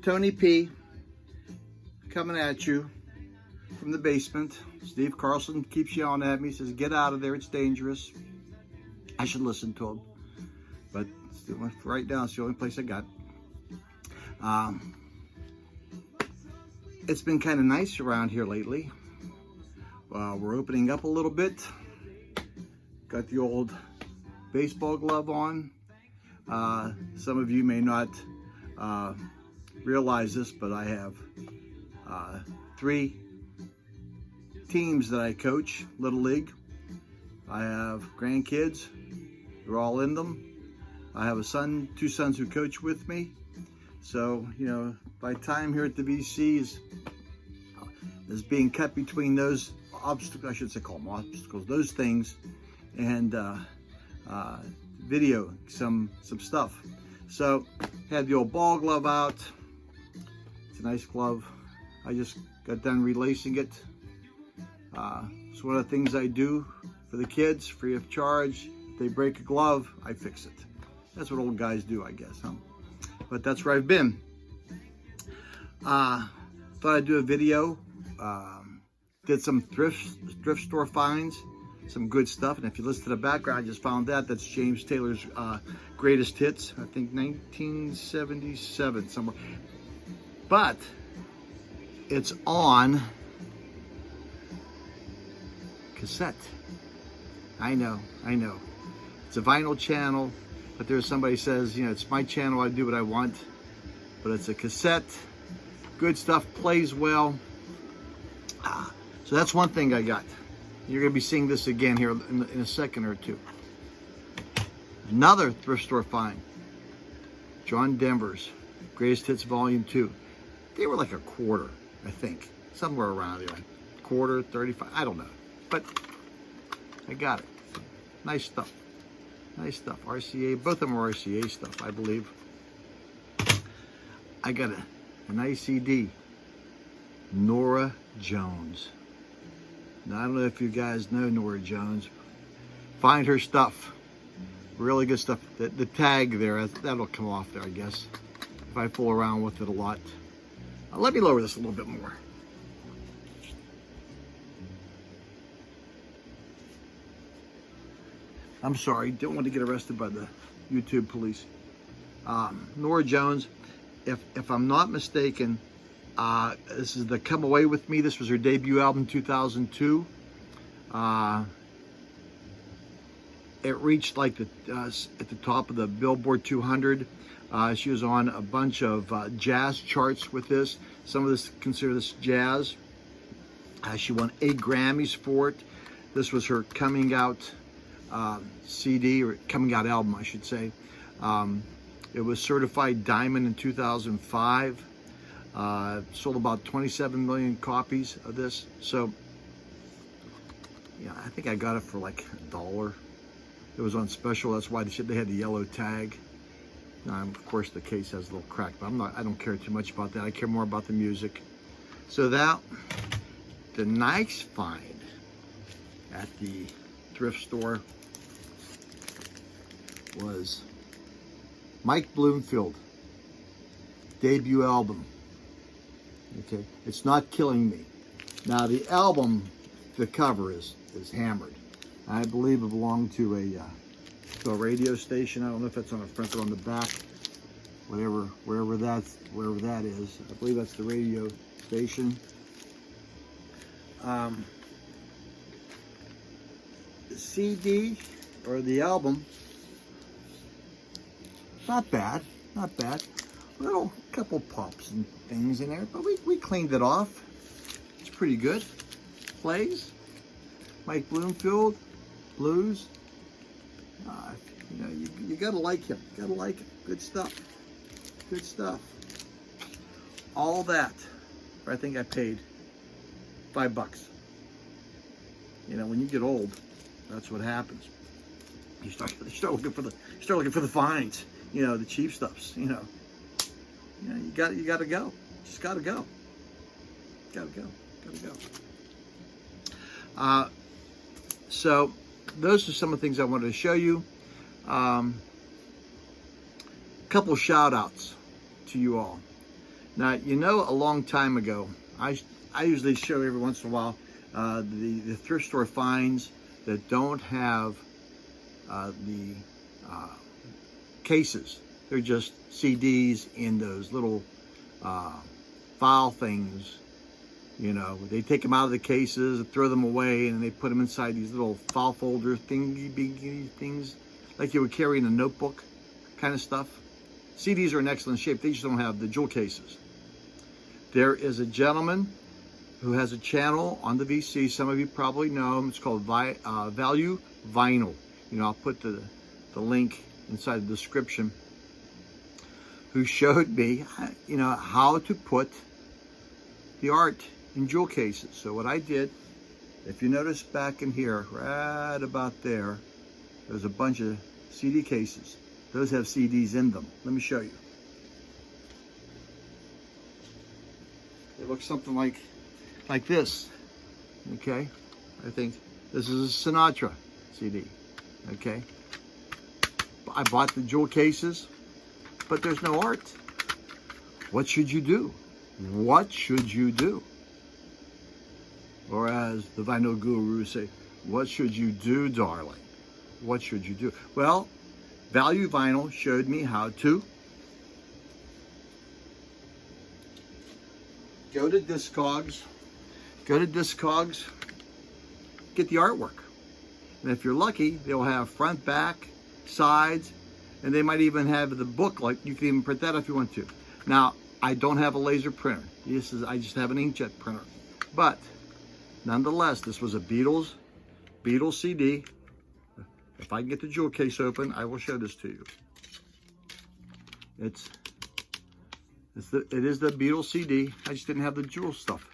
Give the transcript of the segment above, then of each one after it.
Tony P. coming at you from the basement. Steve Carlson keeps yelling at me, says, get out of there, it's dangerous. I should listen to him. But right now, it's the only place I got. It's been kind of nice around here lately. We're opening up a little bit. Got the old baseball glove on. Some of you may not realize this, but I have 3 teams that I coach, Little League. I have grandkids. They're all in them. I have a son, 2 sons who coach with me. So, you know, my time here at the VC is being cut between those obstacles, I should say call them obstacles, those things, and video some stuff. So, had the old ball glove out. It's a nice glove. I just got done relacing it. It's one of the things I do for the kids, free of charge. If they break a glove, I fix it. That's what old guys do, I guess, huh? But that's where I've been. Thought I'd do a video. Did some thrift store finds, some good stuff. And if you listen to the background, I just found that's James Taylor's greatest hits. I think 1977 somewhere. But it's on cassette. I know. It's a vinyl channel, but there's somebody says, you know, it's my channel, I do what I want. But it's a cassette. Good stuff, plays well. So that's one thing I got. You're going to be seeing this again here in a second or two. Another thrift store find. John Denver's Greatest Hits Volume 2. They were like a quarter, I think. Somewhere around there. Quarter, 35, I don't know. But I got it. Nice stuff. Nice stuff. RCA, both of them are RCA stuff, I believe. I got a nice CD. Norah Jones. Now, I don't know if you guys know Norah Jones. Find her stuff. Really good stuff. The tag there, that'll come off there, I guess, if I fool around with it a lot. Let me lower this a little bit more. I'm sorry, don't want to get arrested by the YouTube police. Norah Jones, if I'm not mistaken, this is the Come Away With Me. This was her debut album, 2002. It reached like at the top of the Billboard 200. She was on a bunch of jazz charts with this. Some of this consider this jazz. She won 8 Grammys for it. This was her coming out CD, or coming out album, I should say. It was certified diamond in 2005. Sold about 27 million copies of this. So, yeah, I think I got it for like $1. It was on special. That's why they had the yellow tag. Of course, the case has a little crack, but I don't care too much about that. I care more about the music. So the nice find at the thrift store was Mike Bloomfield debut album. Okay, It's Not Killing Me. Now the album, the cover is that. I believe it belonged to a radio station. I don't know if that's on the front or on the back. Wherever that is. I believe that's the radio station. The CD or the album, not bad. Little couple pops and things in there, but we cleaned it off. It's pretty good. Plays. Mike Bloomfield, blues. You know, you gotta like him. Good stuff. All that. I think I paid $5. You know, when you get old, that's what happens. You start looking for the finds. You know, the cheap stuffs. You know, you gotta go. Just gotta go. So those are some of the things I wanted to show you. Couple shout outs to you all. Now, you know, a long time ago, I usually show every once in a while the thrift store finds that don't have the cases. They're just CDs in those little file things. You know, they take them out of the cases and throw them away, and they put them inside these little file folder thingy things, like you would carry in a notebook kind of stuff. CDs are in excellent shape. They just don't have the jewel cases. There is a gentleman who has a channel on the VC. Some of you probably know him. It's called Value Vinyl. You know, I'll put the link inside the description. Who showed me, you know, how to put the art in jewel cases. So what I did, if you notice back in here, right about there, there's a bunch of CD cases. Those have CDs in them. Let me show you. It looks something like this. Okay, I think this is a Sinatra CD. Okay, I bought the jewel cases, but there's no art. What should you do? What should you do? Or as the vinyl gurus say, what should you do, darling? What should you do? Well, Value Vinyl showed me how to go to Discogs, get the artwork. And if you're lucky, they'll have front, back, sides, and they might even have the book. Like, you can even print that if you want to. Now, I don't have a laser printer. I just have an inkjet printer. But nonetheless, this was a Beatles CD. If I can get the jewel case open, I will show this to you. It is the Beatles CD. I just didn't have the jewel stuff.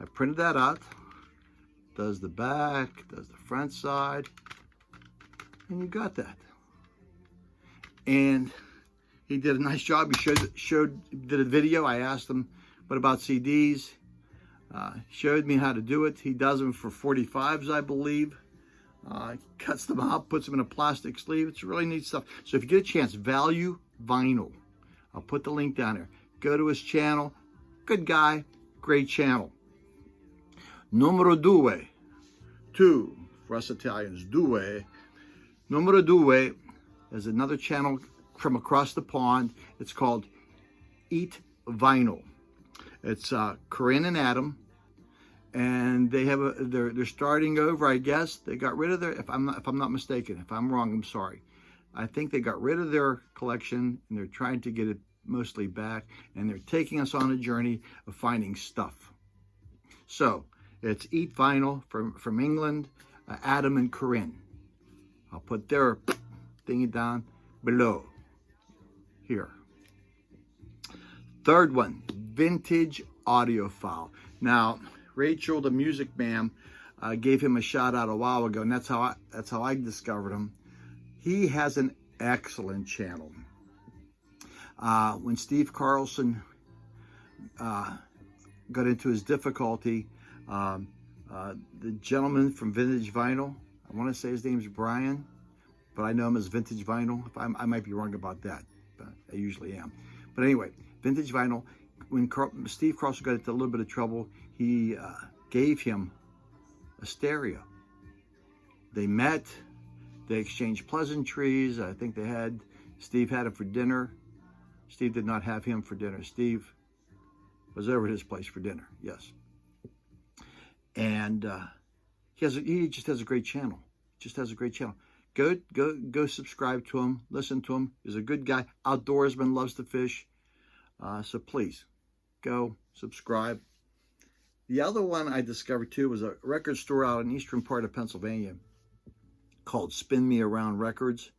I printed that out. Does the back, does the front side, and you got that. And he did a nice job. He did a video. I asked him, what about CDs? Showed me how to do it. He does them for 45s, I believe. Cuts them out, puts them in a plastic sleeve. It's really neat stuff. So if you get a chance, Value Vinyl. I'll put the link down there. Go to his channel. Good guy, great channel. Numero due, two for us Italians. Due. Numero due is another channel from across the pond. It's called Eat Vinyl. It's Corinne and Adam, and they have they're starting over. I guess they got rid of their. If I'm not mistaken, if I'm wrong, I'm sorry. I think they got rid of their collection, and they're trying to get it mostly back, and they're taking us on a journey of finding stuff. So it's Eat Vinyl from England, Adam and Corinne. I'll put their thingy down below here. Third one, Vintage Audiophile. Now, Rachel, the music ma'am, gave him a shout out a while ago, and that's how I discovered him. He has an excellent channel. When Steve Carlson got into his difficulty, the gentleman from Vintage Vinyl, I want to say his name's Brian, but I know him as Vintage Vinyl. I might be wrong about that, but I usually am. But anyway, Vintage Vinyl, when Steve Carlson got into a little bit of trouble, he gave him a stereo. They met, they exchanged pleasantries. I think Steve had him for dinner. Steve did not have him for dinner. Steve was over at his place for dinner, yes. And he just has a great channel. Go subscribe to him, listen to him. He's a good guy, outdoorsman, loves to fish. So please, go subscribe. The other one I discovered too was a record store out in the eastern part of Pennsylvania called Spin Me Around Records.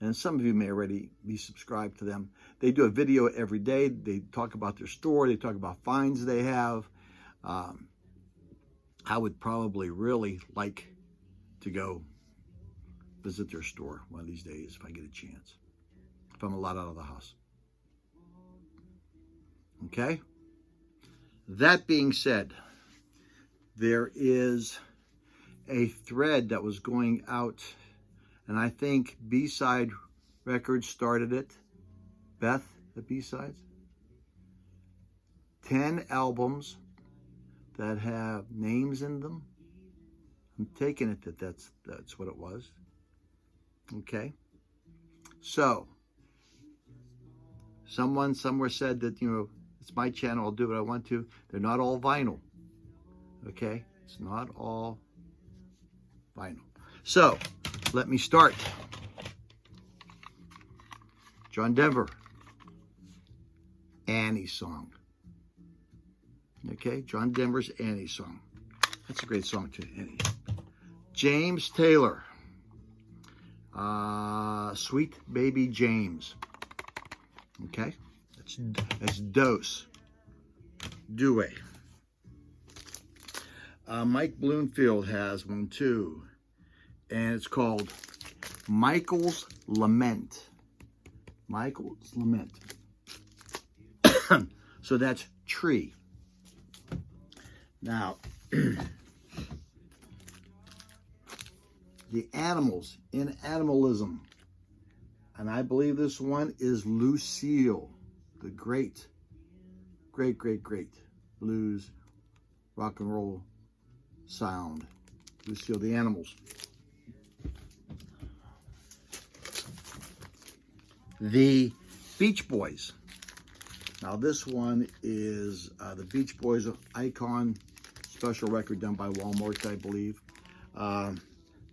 And some of you may already be subscribed to them. They do a video every day. They talk about their store. They talk about finds they have. I would probably really like to go visit their store one of these days if I get a chance, if I'm allowed out of the house. Okay? That being said, there is a thread that was going out, and I think B-Side Records started it. Beth at B-Sides. 10 albums that have names in them. I'm taking it that that's what it was. Okay. So, someone somewhere said that, it's my channel, I'll do what I want to. They're not all vinyl. Okay? It's not all vinyl. So, let me start. John Denver, Annie song. Okay? John Denver's Annie song. That's a great song too, Annie. James Taylor, Sweet Baby James. Okay? That's Dose. Due. Mike Bloomfield has one too, and it's called Michael's Lament. Michael's Lament. So that's Tree. Now, the Animals in Animalism. And I believe this one is Lucille, the great blues, rock and roll sound. Lucille, the Animals. The Beach Boys. Now this one is the Beach Boys Icon special record done by Walmart, I believe.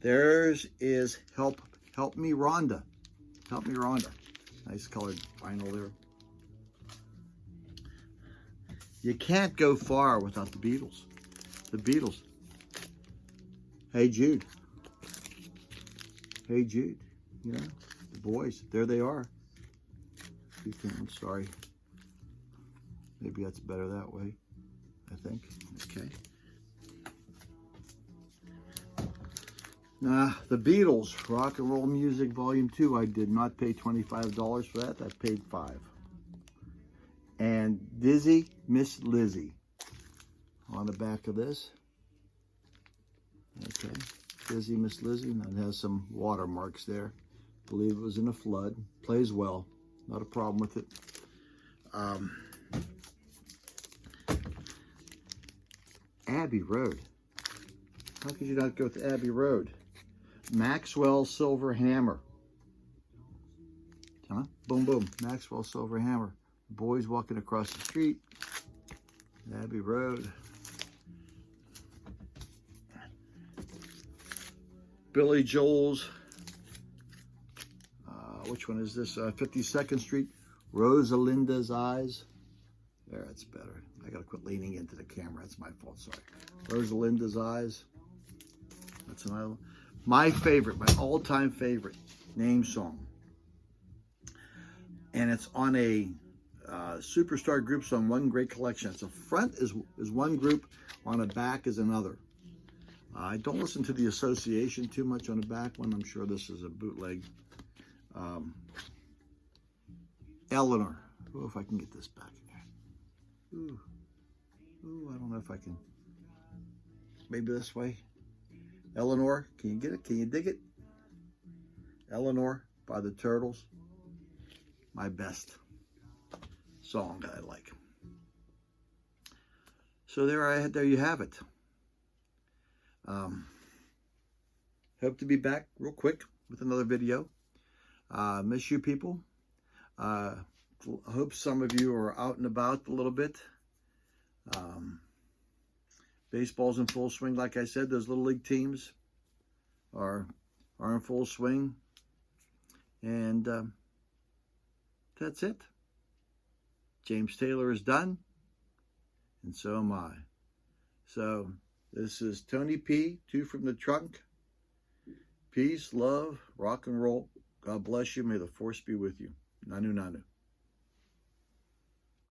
Theirs is Help Me Rhonda. Help Me Rhonda. Nice colored vinyl there. You can't go far without the Beatles. The Beatles. Hey Jude. Hey Jude. You know, the boys. There they are. I'm sorry. Maybe that's better that way, I think. Okay. Now, the Beatles, Rock and Roll Music Volume 2, I did not pay $25 for that. I paid $5. And Dizzy Miss Lizzy on the back of this. Okay, Dizzy Miss Lizzy, and it has some watermarks there. I believe it was in a flood. Plays well, not a problem with it. Abbey Road. How could you not go with Abbey Road? Maxwell Silver Hammer. Huh? Boom, boom. Maxwell Silver Hammer. Boys walking across the street. Abbey Road. Billy Joel's. Which one is this? 52nd Street. Rosalinda's Eyes. There, that's better. I gotta quit leaning into the camera. That's my fault. Sorry. Rosalinda's Eyes. That's another one. My favorite, my all-time favorite name song. And it's on a Superstar group song, One Great Collection. It's a front is one group, on the back is another. I don't listen to the Association too much on the back one. I'm sure this is a bootleg. Eleanor. Oh, if I can get this back in there. Ooh, I don't know if I can. Maybe this way. Eleanor, can you get it? Can you dig it? Eleanor by the Turtles. My best song that I like. So there you have it. Hope to be back real quick with another video. Miss you people. I hope some of you are out and about a little bit. Baseball's in full swing. Like I said, those little league teams are in full swing. And that's it. James Taylor is done. And so am I. So this is Tony P, 2 from the trunk. Peace, love, rock and roll. God bless you. May the force be with you. Nanu, nanu.